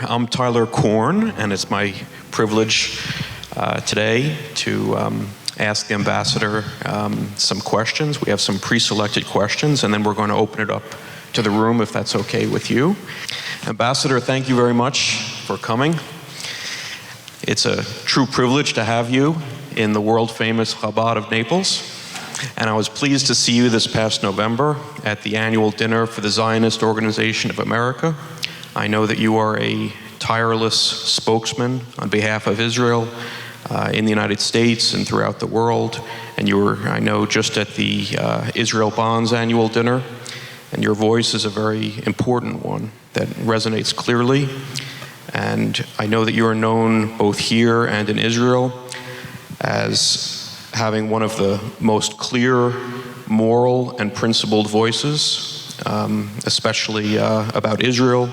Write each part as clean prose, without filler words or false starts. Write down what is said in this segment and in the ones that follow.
I'm Tyler Korn, and it's my privilege today to ask the ambassador some questions. We have some pre-selected questions, and then we're going to open it up to the room if that's okay with you. Ambassador, thank you very much for coming. It's a true privilege to have you in the world-famous Chabad of Naples. And I was pleased to see you this past November at the annual dinner for the Zionist Organization of America. I know that you are a tireless spokesman on behalf of Israel in the United States and throughout the world. And you were, I know, just at the Israel Bonds annual dinner. And your voice is a very important one that resonates clearly. And I know that you are known both here and in Israel as having one of the most clear, moral, and principled voices, especially about Israel,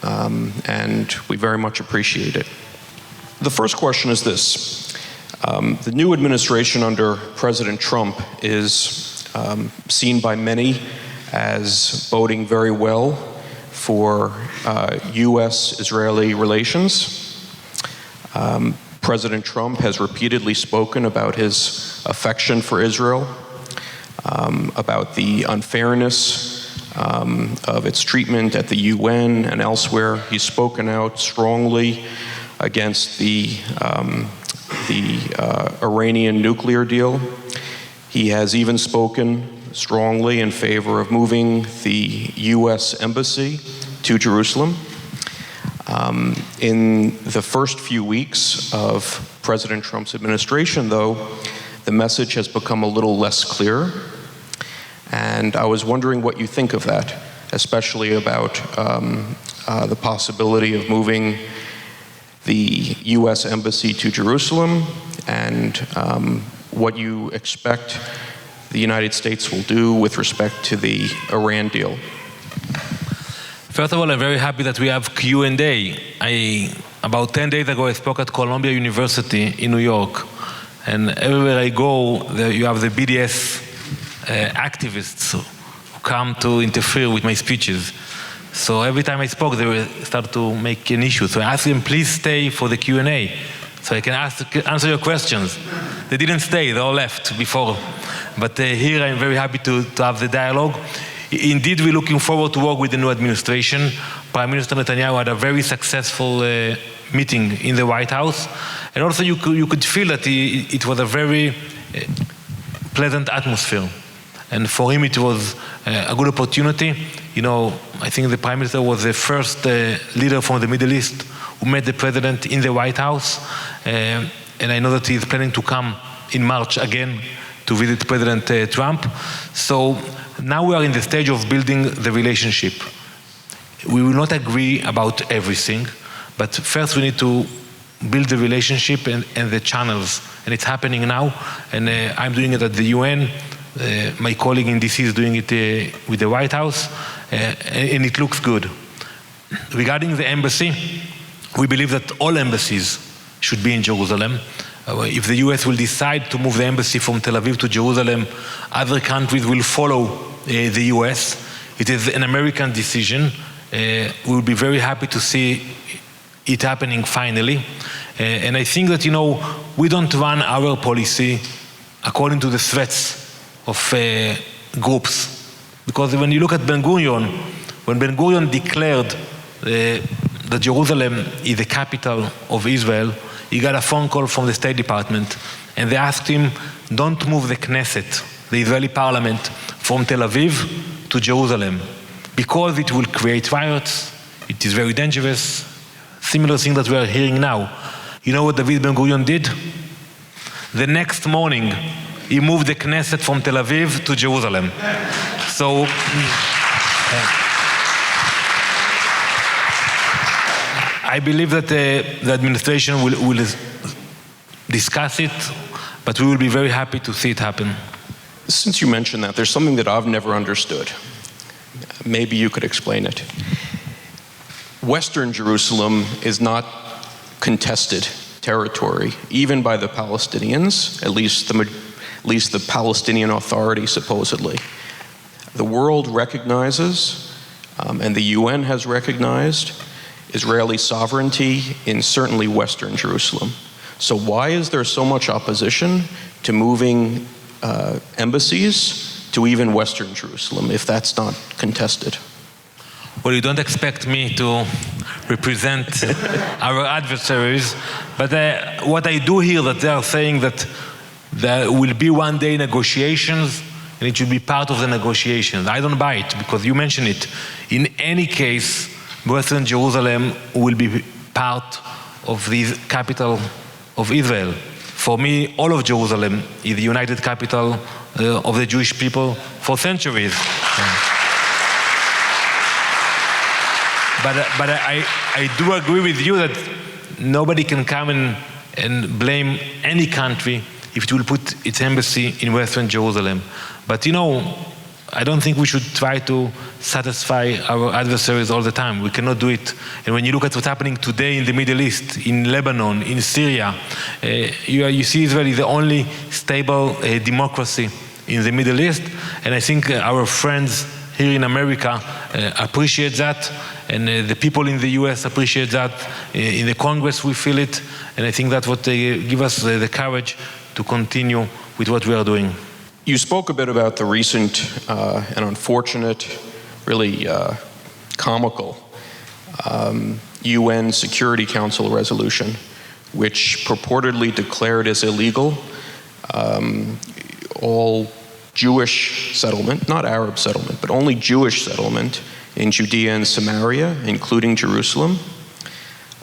and we very much appreciate it. The first question is this. The new administration under President Trump is seen by many as boding very well for U.S.-Israeli relations. President Trump has repeatedly spoken about his affection for Israel, about the unfairness of its treatment at the UN and elsewhere. He's spoken out strongly against the Iranian nuclear deal. He has even spoken strongly in favor of moving the U.S. Embassy to Jerusalem. In the first few weeks of President Trump's administration, though, the message has become a little less clear. And I was wondering what you think of that, especially about the possibility of moving the U.S. Embassy to Jerusalem and what you expect the United States will do with respect to the Iran deal. First of all, I'm very happy that we have Q&A. About 10 days ago, I spoke at Columbia University in New York. And everywhere I go, you have the BDS activists who come to interfere with my speeches. So every time I spoke, they would start to make an issue. So I asked them, please stay for the Q&A so I can answer your questions. They didn't stay, they all left before. But here I'm very happy to have the dialogue. Indeed, we're looking forward to work with the new administration. Prime Minister Netanyahu had a very successful meeting in the White House. And also you could feel that it was a very pleasant atmosphere. And for him it was a good opportunity. You know, I think the Prime Minister was the first leader from the Middle East who met the President in the White House. And I know that he's planning to come in March again to visit President Trump. So now we are in the stage of building the relationship. We will not agree about everything, but first we need to build the relationship and the channels, and it's happening now. And I'm doing it at the UN. My colleague in DC is doing it with the White House, and it looks good. Regarding the embassy, we believe that all embassies should be in Jerusalem. If the US will decide to move the embassy from Tel Aviv to Jerusalem, other countries will follow the US. It is an American decision. We will be very happy to see it happening finally. And I think that, you know, we don't run our policy according to the threats of groups. Because when you look at Ben-Gurion, when Ben-Gurion declared that Jerusalem is the capital of Israel, he got a phone call from the State Department, and they asked him, don't move the Knesset, the Israeli parliament, from Tel Aviv to Jerusalem, because it will create riots, it is very dangerous, similar thing that we are hearing now. You know what David Ben-Gurion did? The next morning, he moved the Knesset from Tel Aviv to Jerusalem. So, I believe that the administration will discuss it, but we will be very happy to see it happen. Since you mentioned that, there's something that I've never understood. Maybe you could explain it. Western Jerusalem is not contested territory, even by the Palestinians, at least the Palestinian Authority, supposedly. The world recognizes, and the UN has recognized, Israeli sovereignty in certainly Western Jerusalem. So why is there so much opposition to moving embassies to even Western Jerusalem if that's not contested? Well, you don't expect me to represent our adversaries, but what I do hear that they are saying that there will be one day negotiations and it should be part of the negotiations. I don't buy it because you mentioned it. In any case, Western Jerusalem will be part of the capital of Israel. For me, all of Jerusalem is the united capital of the Jewish people for centuries. But I do agree with you that nobody can come and blame any country if it will put its embassy in Western Jerusalem. But you know, I don't think we should try to satisfy our adversaries all the time. We cannot do it. And when you look at what's happening today in the Middle East, in Lebanon, in Syria, you see Israel is the only stable democracy in the Middle East. And I think our friends here in America appreciate that. And the people in the US appreciate that. In the Congress we feel it. And I think that's what they give us the courage to continue with what we are doing. You spoke a bit about the recent and unfortunate, really comical UN Security Council resolution, which purportedly declared as illegal all Jewish settlement, not Arab settlement, but only Jewish settlement in Judea and Samaria, including Jerusalem,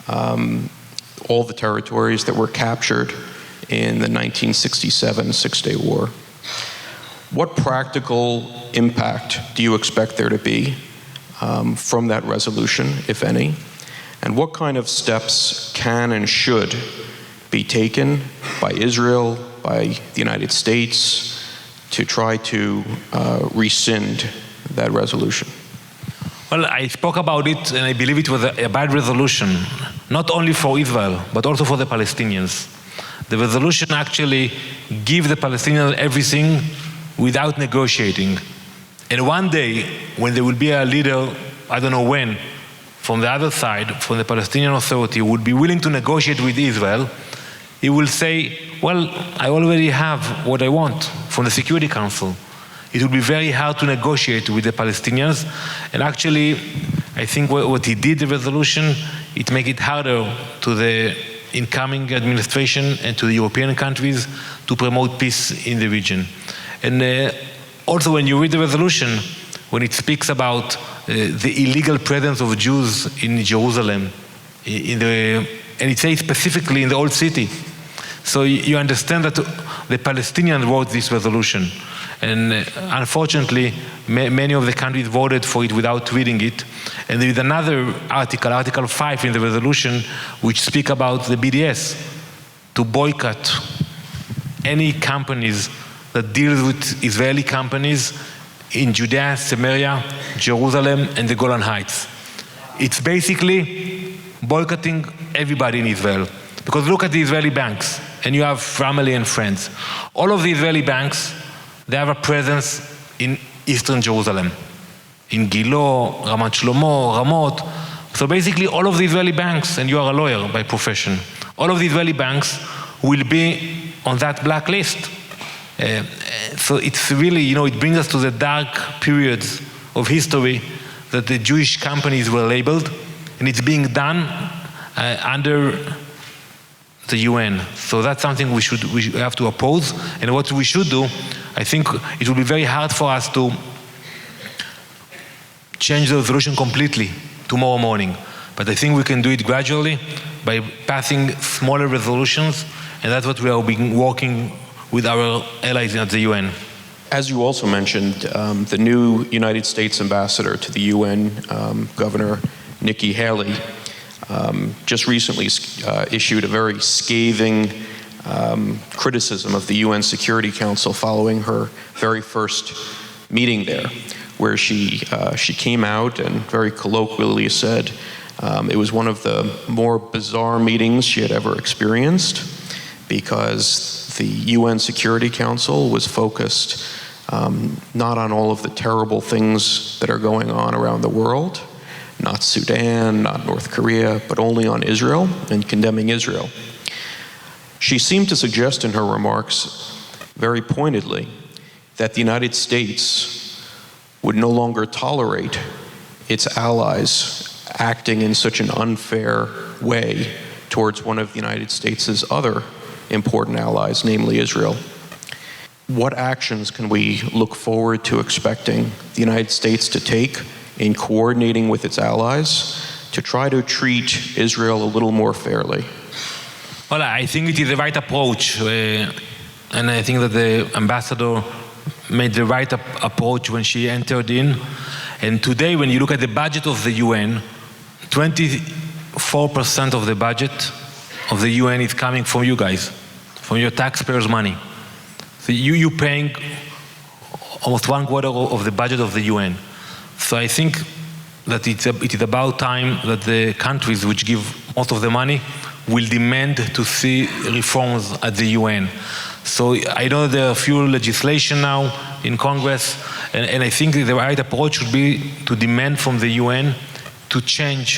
all the territories that were captured in the 1967 Six-Day War. What practical impact do you expect there to be from that resolution, if any? And what kind of steps can and should be taken by Israel, by the United States, to try to rescind that resolution? Well, I spoke about it, and I believe it was a bad resolution, not only for Israel, but also for the Palestinians. The resolution actually gives the Palestinians everything without negotiating. And one day, when there will be a leader, I don't know when, from the other side, from the Palestinian Authority, who would be willing to negotiate with Israel, he will say, well, I already have what I want from the Security Council. It will be very hard to negotiate with the Palestinians. And actually, I think what he did, the resolution, it makes it harder to the incoming administration and to the European countries to promote peace in the region. And also when you read the resolution, when it speaks about the illegal presence of Jews in Jerusalem, and it says specifically in the Old City. So you understand that the Palestinians wrote this resolution. And unfortunately, many of the countries voted for it without reading it. And there is another article, Article 5 in the resolution, which speaks about the BDS, to boycott any companies that deals with Israeli companies in Judea, Samaria, Jerusalem, and the Golan Heights. It's basically boycotting everybody in Israel. Because look at the Israeli banks, and you have family and friends. All of the Israeli banks, they have a presence in Eastern Jerusalem, in Gilo, Ramat Shlomo, Ramot. So basically all of the Israeli banks, and you are a lawyer by profession, all of the Israeli banks will be on that blacklist. So it's really, it brings us to the dark periods of history that the Jewish companies were labeled, and it's being done under the UN. So that's something we have to oppose. And what we should do, I think it will be very hard for us to change the resolution completely tomorrow morning. But I think we can do it gradually by passing smaller resolutions, and that's what we are working with our allies at the UN. As you also mentioned, the new United States ambassador to the UN, Governor Nikki Haley, just recently issued a very scathing criticism of the UN Security Council following her very first meeting there, where she came out and very colloquially said it was one of the more bizarre meetings she had ever experienced, because the UN Security Council was focused not on all of the terrible things that are going on around the world, not Sudan, not North Korea, but only on Israel and condemning Israel. She seemed to suggest in her remarks very pointedly that the United States would no longer tolerate its allies acting in such an unfair way towards one of the United States' other important allies, namely Israel. What actions can we look forward to expecting the United States to take in coordinating with its allies to try to treat Israel a little more fairly? Well, I think it is the right approach, and I think that the ambassador made the right approach when she entered in. And today, when you look at the budget of the UN, 24% of the budget of the UN is coming from you guys, from your taxpayers' money. So you're paying almost 1/4 of the budget of the UN. So I think that it is about time that the countries which give most of the money will demand to see reforms at the UN. So I know there are a few legislation now in Congress, and I think the right approach should be to demand from the UN to change.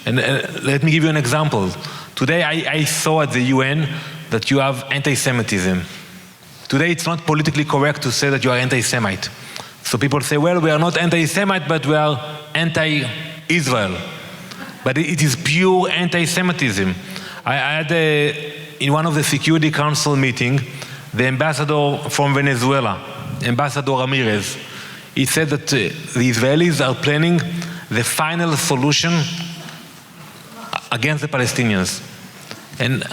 And let me give you an example. Today I saw at the UN that you have anti-Semitism. Today it's not politically correct to say that you are anti-Semite. So people say, well, we are not anti-Semite, but we are anti-Israel. But it is pure anti-Semitism. I had in one of the Security Council meeting, the ambassador from Venezuela, Ambassador Ramirez, he said that the Israelis are planning the final solution against the Palestinians. And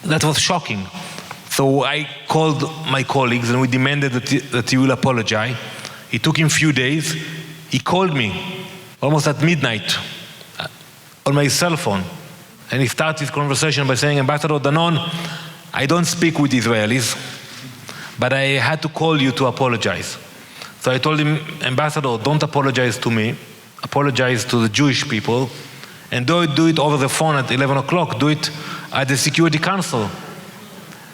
that was shocking. So I called my colleagues and we demanded that he will apologize. It took him a few days. He called me almost at midnight on my cell phone. And he started his conversation by saying, Ambassador Danon, I don't speak with Israelis, but I had to call you to apologize. So I told him, Ambassador, don't apologize to me. Apologize to the Jewish people. And don't do it over the phone at 11 o'clock. Do it at the Security Council.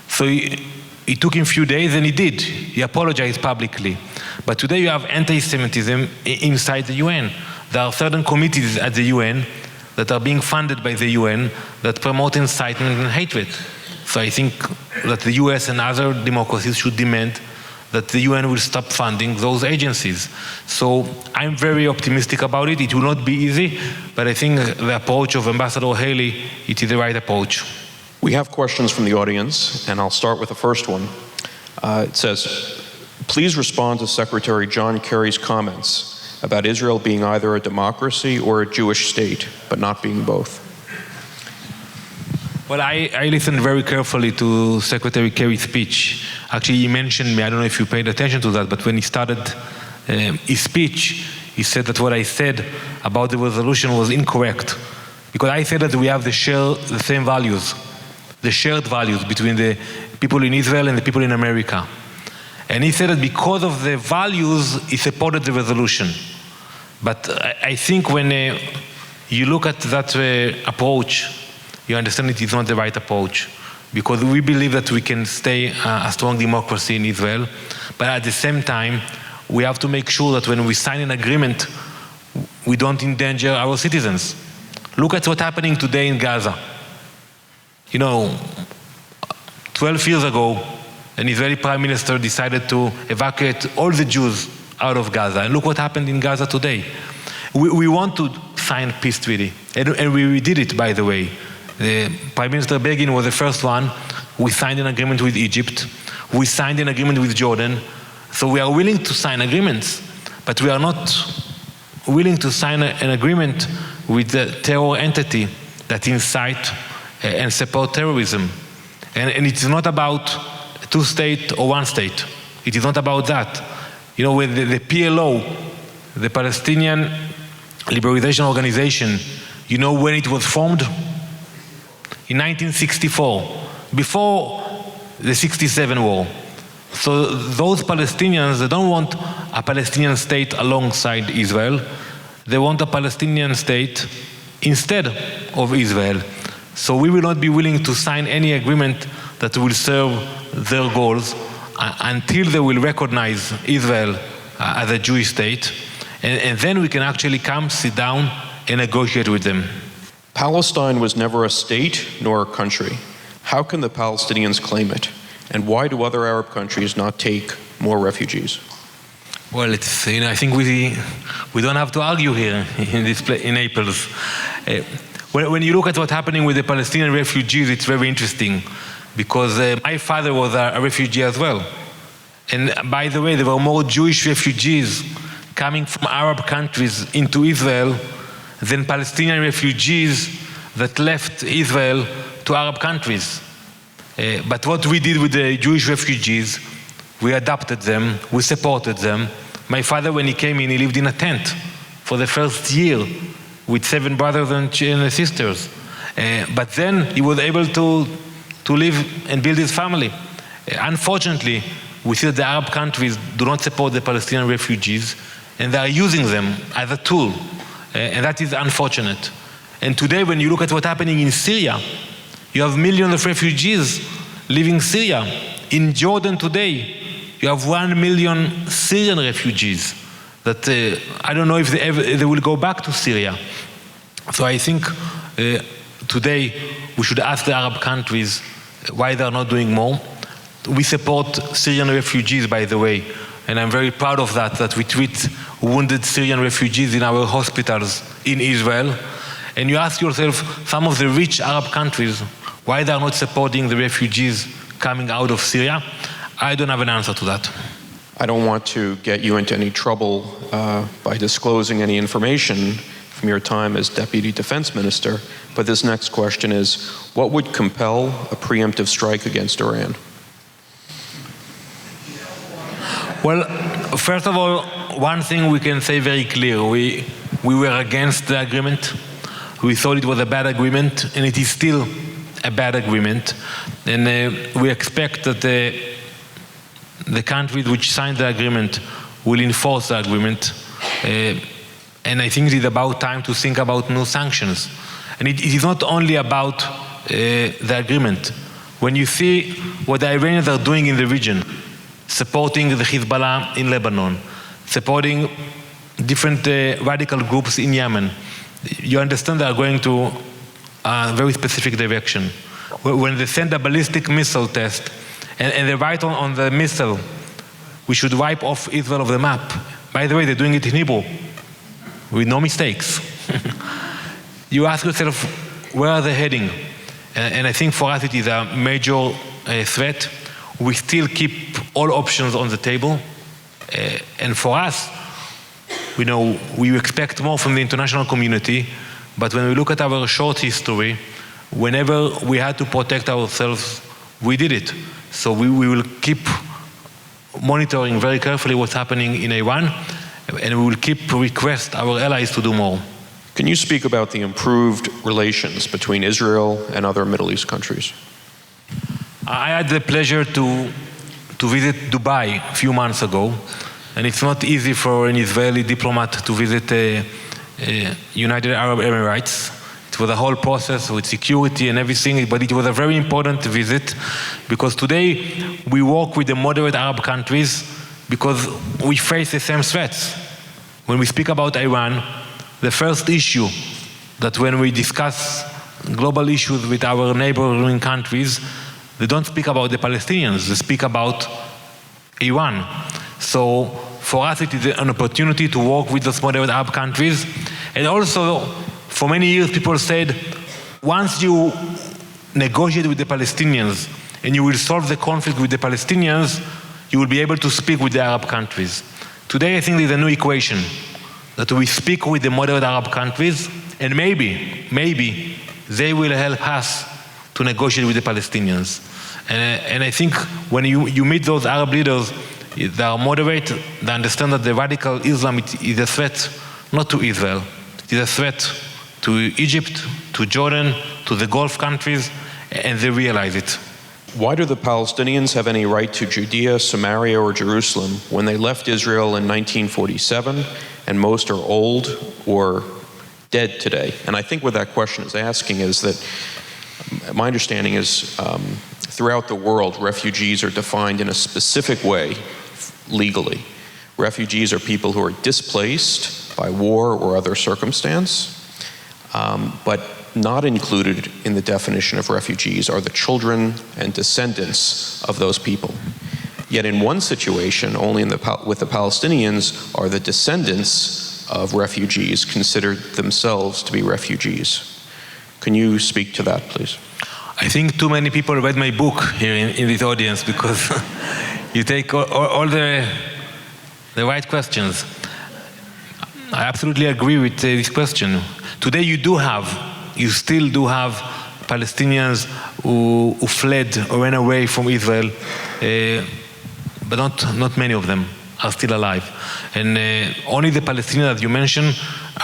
So it took him a few days, and he did. He apologized publicly. But today you have anti-Semitism inside the UN. There are certain committees at the UN that are being funded by the UN that promote incitement and hatred. So I think that the US and other democracies should demand that the UN will stop funding those agencies. So I'm very optimistic about it. It will not be easy, but I think the approach of Ambassador Haley, it is the right approach. We have questions from the audience, and I'll start with the first one. It says, please respond to Secretary John Kerry's comments about Israel being either a democracy or a Jewish state, but not being both. Well, I listened very carefully to Secretary Kerry's speech. Actually, he mentioned me. I don't know if you paid attention to that, but when he started his speech, he said that what I said about the resolution was incorrect. Because I said that we have the same values, the shared values between the people in Israel and the people in America. And he said that because of the values, he supported the resolution. But I think when you look at that approach, you understand it is not the right approach. Because we believe that we can stay a strong democracy in Israel, but at the same time, we have to make sure that when we sign an agreement, we don't endanger our citizens. Look at what's happening today in Gaza. 12 years ago, an Israeli prime minister decided to evacuate all the Jews out of Gaza. And look what happened in Gaza today. We want to sign peace treaty. And we did it, by the way. Prime Minister Begin was the first one. We signed an agreement with Egypt. We signed an agreement with Jordan. So we are willing to sign agreements. But we are not willing to sign an agreement with the terror entity that incite and support terrorism. And it's not about two state or one state. It is not about that. When the PLO, the Palestinian Liberation Organization, when it was formed? In 1964, before the 67 war. So those Palestinians, they don't want a Palestinian state alongside Israel. They want a Palestinian state instead of Israel. So we will not be willing to sign any agreement that will serve their goals until they will recognize Israel as a Jewish state. And then we can actually come, sit down, and negotiate with them. Palestine was never a state nor a country. How can the Palestinians claim it? And why do other Arab countries not take more refugees? Well, it's, I think we don't have to argue here in Naples. When you look at what's happening with the Palestinian refugees, it's very interesting, because my father was a refugee as well. And by the way, there were more Jewish refugees coming from Arab countries into Israel than Palestinian refugees that left Israel to Arab countries. But what we did with the Jewish refugees, we adopted them, we supported them. My father, when he came in, he lived in a tent for the first year with 7 brothers and sisters. But then he was able to live and build his family. Unfortunately, we see that the Arab countries do not support the Palestinian refugees, and they are using them as a tool. And that is unfortunate. And today, when you look at what's happening in Syria, you have millions of refugees leaving Syria. In Jordan today, you have 1 million Syrian refugees that I don't know if they will go back to Syria. So I think today we should ask the Arab countries why they are not doing more. We support Syrian refugees, by the way, and I'm very proud of that we treat wounded Syrian refugees in our hospitals in Israel. And you ask yourself, some of the rich Arab countries, why they are not supporting the refugees coming out of Syria? I don't have an answer to that. I don't want to get you into any trouble by disclosing any information from your time as Deputy Defense Minister, but this next question is, what would compel a preemptive strike against Iran? Well, first of all, one thing we can say very clear, we were against the agreement. We thought it was a bad agreement, and it is still a bad agreement. And we expect that the countries which signed the agreement will enforce the agreement. And I think it is about time to think about new sanctions. And it is not only about the agreement. When you see what the Iranians are doing in the region, supporting the Hezbollah in Lebanon, supporting different radical groups in Yemen, you understand they are going to a very specific direction. When they send a ballistic missile test, and they write on the missile, we should wipe off Israel off the map. By the way, they're doing it in Hebrew, with no mistakes. You ask yourself, where are they heading? And I think for us it is a major threat. We still keep all options on the table. And for us, we expect more from the international community, but when we look at our short history, whenever we had to protect ourselves, we did it. So we will keep monitoring very carefully what's happening in Iran, and we will keep request our allies to do more. Can you speak about the improved relations between Israel and other Middle East countries? I had the pleasure to visit Dubai a few months ago, and it's not easy for an Israeli diplomat to visit United Arab Emirates. It was a whole process with security and everything, but it was a very important visit because today we work with the moderate Arab countries because we face the same threats. When we speak about Iran, the first issue that when we discuss global issues with our neighboring countries, they don't speak about the Palestinians, they speak about Iran. So for us it is an opportunity to work with those moderate Arab countries. And also, for many years people said, once you negotiate with the Palestinians and you will solve the conflict with the Palestinians, you will be able to speak with the Arab countries. Today I think there's a new equation, that we speak with the moderate Arab countries, and maybe they will help us to negotiate with the Palestinians. And I think when you meet those Arab leaders, they are moderate, they understand that the radical Islam is a threat not to Israel, it is a threat to Egypt, to Jordan, to the Gulf countries, and they realize it. Why do the Palestinians have any right to Judea, Samaria, or Jerusalem when they left Israel in 1947 and most are old or dead today? And I think what that question is asking is that my understanding is throughout the world, refugees are defined in a specific way legally. Refugees are people who are displaced by war or other circumstance. but not included in the definition of refugees are the children and descendants of those people. Yet in one situation, only with the Palestinians, are the descendants of refugees considered themselves to be refugees. Can you speak to that, please? I think too many people read my book here in this audience, because you take all the right questions. I absolutely agree with this question. Today you still do have Palestinians who fled or ran away from Israel, but not many of them are still alive. And only the Palestinians that you mentioned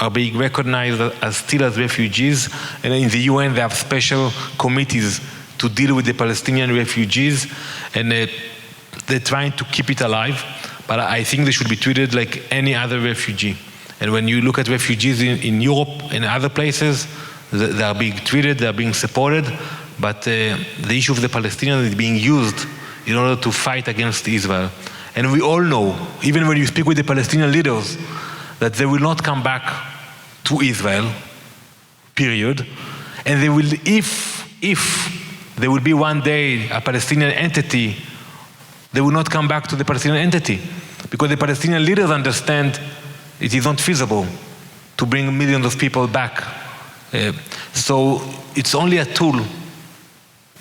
are being recognized as refugees. And in the UN, they have special committees to deal with the Palestinian refugees, and they're trying to keep it alive. But I think they should be treated like any other refugee. And when you look at refugees in Europe and other places, they are being treated, they are being supported, but the issue of the Palestinians is being used in order to fight against Israel. And we all know, even when you speak with the Palestinian leaders, that they will not come back to Israel, period. And they will, if there will be one day a Palestinian entity, they will not come back to the Palestinian entity, because the Palestinian leaders understand it is not feasible to bring millions of people back. So it's only a tool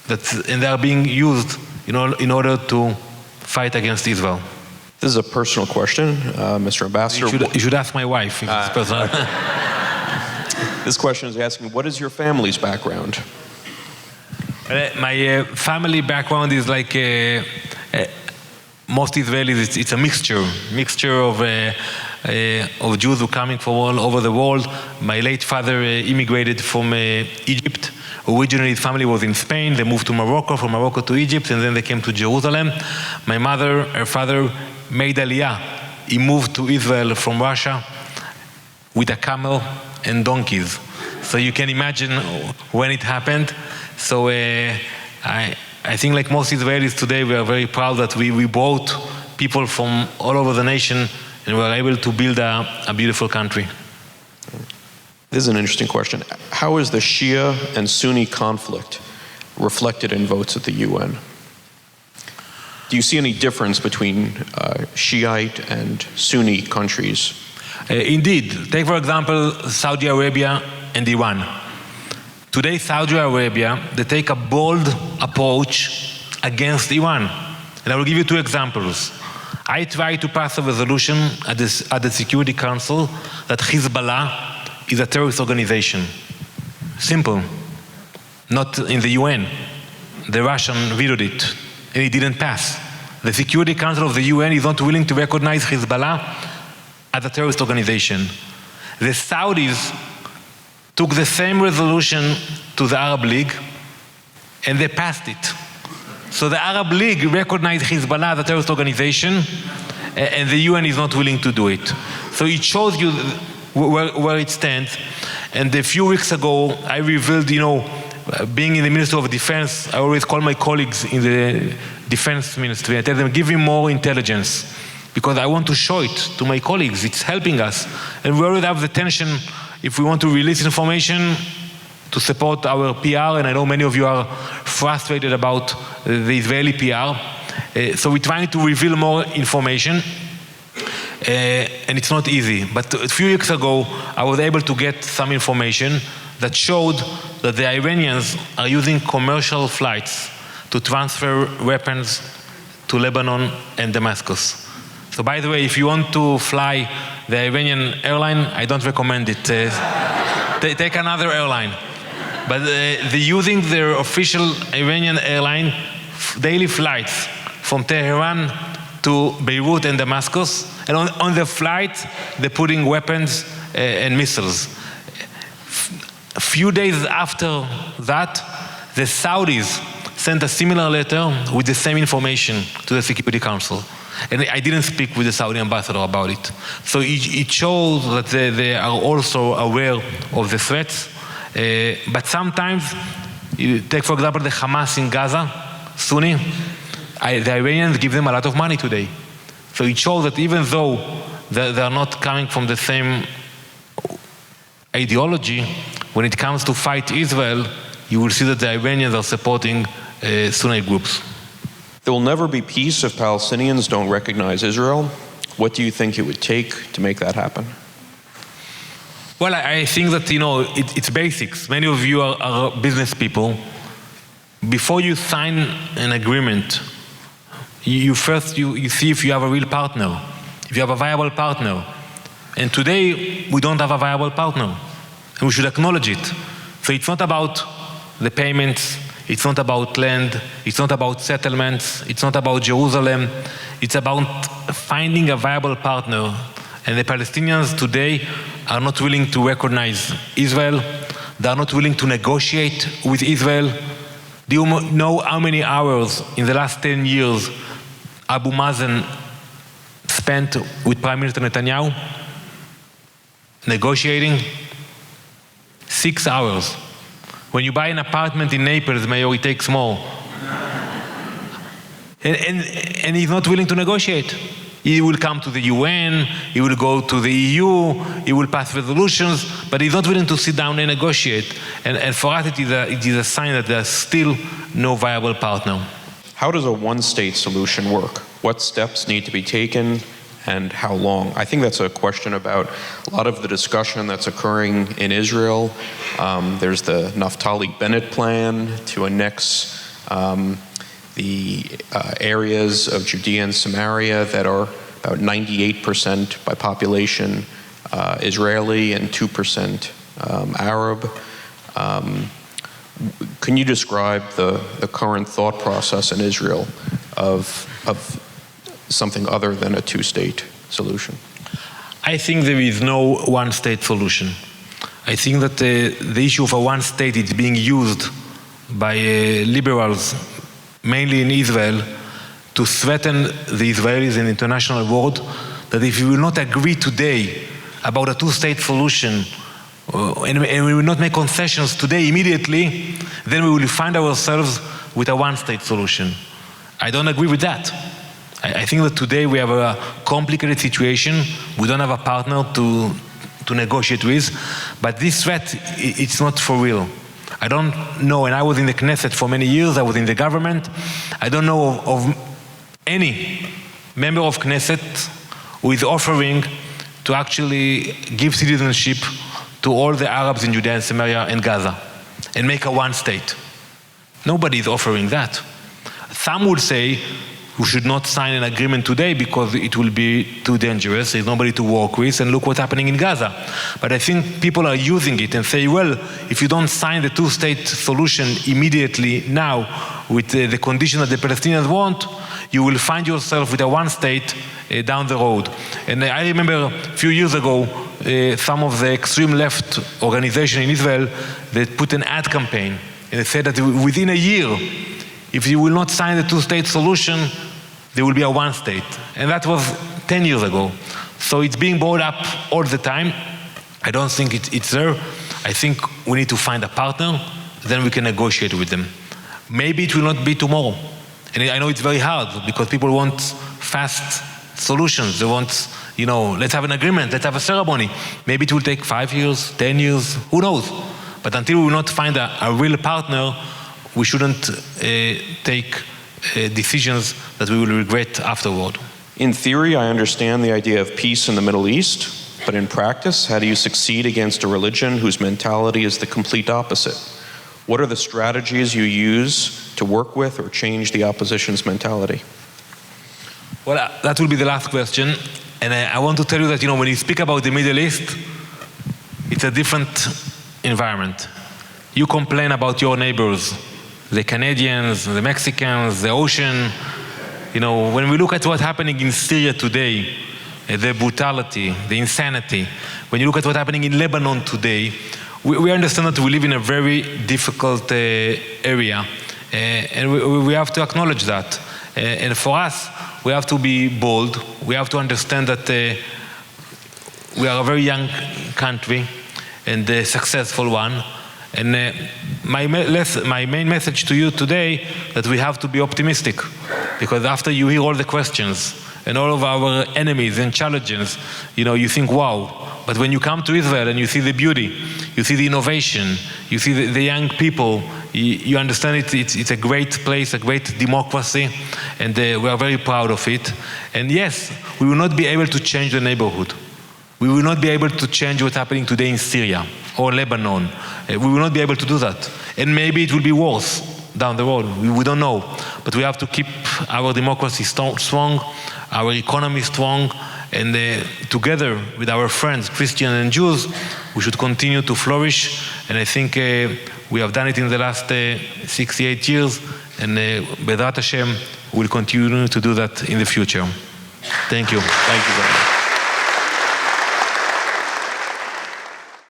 and they are being used in order to fight against Israel. This is a personal question, Mr. Ambassador. You should ask my wife if it's personal. This question is asking, what is your family's background? My family background is like most Israelis. It's a mixture of Jews who are coming from all over the world. My late father immigrated from Egypt. Originally, his family was in Spain. They moved to Morocco, from Morocco to Egypt, and then they came to Jerusalem. My mother, her father, made Aliyah. He moved to Israel from Russia with a camel and donkeys. So you can imagine when it happened. So I think, like most Israelis today, we are very proud that we brought people from all over the nation, and we were able to build a beautiful country. This is an interesting question. How is the Shia and Sunni conflict reflected in votes at the UN? Do you see any difference between Shiite and Sunni countries? Indeed. Take, for example, Saudi Arabia and Iran. Today, Saudi Arabia, they take a bold approach against Iran. And I will give you two examples. I tried to pass a resolution at the Security Council that Hezbollah is a terrorist organization. Simple. Not in the UN. The Russian vetoed it, and it didn't pass. The Security Council of the UN is not willing to recognize Hezbollah as a terrorist organization. The Saudis took the same resolution to the Arab League, and they passed it. So the Arab League recognized Hezbollah as a terrorist organization, and the UN is not willing to do it. So it shows you where it stands. And a few weeks ago, I revealed, being in the Ministry of Defense, I always call my colleagues in the Defense Ministry. I tell them, give me more intelligence, because I want to show it to my colleagues. It's helping us. And we always have the tension if we want to release information to support our PR, and I know many of you are frustrated about the Israeli PR. So we're trying to reveal more information, and it's not easy. But a few weeks ago, I was able to get some information that showed that the Iranians are using commercial flights to transfer weapons to Lebanon and Damascus. So by the way, if you want to fly the Iranian airline, I don't recommend it. Take another airline. But they're using their official Iranian airline daily flights from Tehran to Beirut and Damascus. And on the flight, they're putting weapons and missiles. A few days after that, the Saudis sent a similar letter with the same information to the Security Council. And I didn't speak with the Saudi ambassador about it. So it shows that they are also aware of the threats. But sometimes, you take for example the Hamas in Gaza, Sunni, the Iranians give them a lot of money today. So it shows that even though they are not coming from the same ideology, when it comes to fight Israel, you will see that the Iranians are supporting Sunni groups. There will never be peace if Palestinians don't recognize Israel. What do you think it would take to make that happen? Well, I think that, it's basics. Many of you are business people. Before you sign an agreement, you see if you have a real partner, if you have a viable partner. And today, we don't have a viable partner. And we should acknowledge it. So it's not about the payments, it's not about land, it's not about settlements, it's not about Jerusalem. It's about finding a viable partner. And the Palestinians today are not willing to recognize Israel. They are not willing to negotiate with Israel. Do you know how many hours in the last 10 years Abu Mazen spent with Prime Minister Netanyahu negotiating? 6 hours. When you buy an apartment in Naples, Mayor, it takes more. And he's not willing to negotiate. He will come to the UN, he will go to the EU, he will pass resolutions, but he's not willing to sit down and negotiate. And for us, it is a sign that there's still no viable partner. How does a one-state solution work? What steps need to be taken and how long? I think that's a question about a lot of the discussion that's occurring in Israel. There's the Naftali Bennett plan to annex the areas of Judea and Samaria that are about 98% by population Israeli and 2% Arab. Can you describe the current thought process in Israel of something other than a two-state solution? I think there is no one-state solution. I think that the issue of a one-state is being used by liberals, mainly in Israel, to threaten the Israelis in the international world, that if we will not agree today about a two-state solution, and we will not make concessions today immediately, then we will find ourselves with a one-state solution. I don't agree with that. I think that today we have a complicated situation. We don't have a partner to negotiate with, but this threat, it's not for real. I don't know, and I was in the Knesset for many years, I was in the government. I don't know of any member of Knesset who is offering to actually give citizenship to all the Arabs in Judea and Samaria and Gaza and make a one state. Nobody is offering that. Some would say we should not sign an agreement today because it will be too dangerous. There's nobody to work with, and look what's happening in Gaza. But I think people are using it and say, well, if you don't sign the two-state solution immediately now with the condition that the Palestinians want, you will find yourself with a one state down the road. And I remember a few years ago, some of the extreme left organization in Israel, they put an ad campaign, and they said that within a year, if you will not sign the two-state solution, there will be a one state. And that was 10 years ago. So it's being brought up all the time. I don't think it's there. I think we need to find a partner, then we can negotiate with them. Maybe it will not be tomorrow. And I know it's very hard because people want fast solutions. They want, let's have an agreement, let's have a ceremony. Maybe it will take 5 years, 10 years, who knows? But until we will not find a real partner, we shouldn't take decisions that we will regret afterward. In theory, I understand the idea of peace in the Middle East, but in practice, how do you succeed against a religion whose mentality is the complete opposite? What are the strategies you use to work with or change the opposition's mentality? Well, that will be the last question. And I want to tell you that, when you speak about the Middle East, it's a different environment. You complain about your neighbors, the Canadians, the Mexicans, the ocean. When we look at what's happening in Syria today, the brutality, the insanity, when you look at what's happening in Lebanon today, we understand that we live in a very difficult area, and we have to acknowledge that. And for us, we have to be bold. We have to understand that we are a very young country and a successful one. And my main message to you today, that we have to be optimistic, because after you hear all the questions and all of our enemies and challenges, you think, wow. But when you come to Israel and you see the beauty, you see the innovation, you see the young people, you understand it's a great place, a great democracy, and we are very proud of it. And yes, we will not be able to change the neighborhood. We will not be able to change what's happening today in Syria or Lebanon. We will not be able to do that. And maybe it will be worse down the road. We don't know. But we have to keep our democracy strong, our economy strong, and together with our friends, Christians and Jews, we should continue to flourish. And I think we have done it in the last 68 years, and Bezrat Hashem will continue to do that in the future. Thank you. Thank you very much.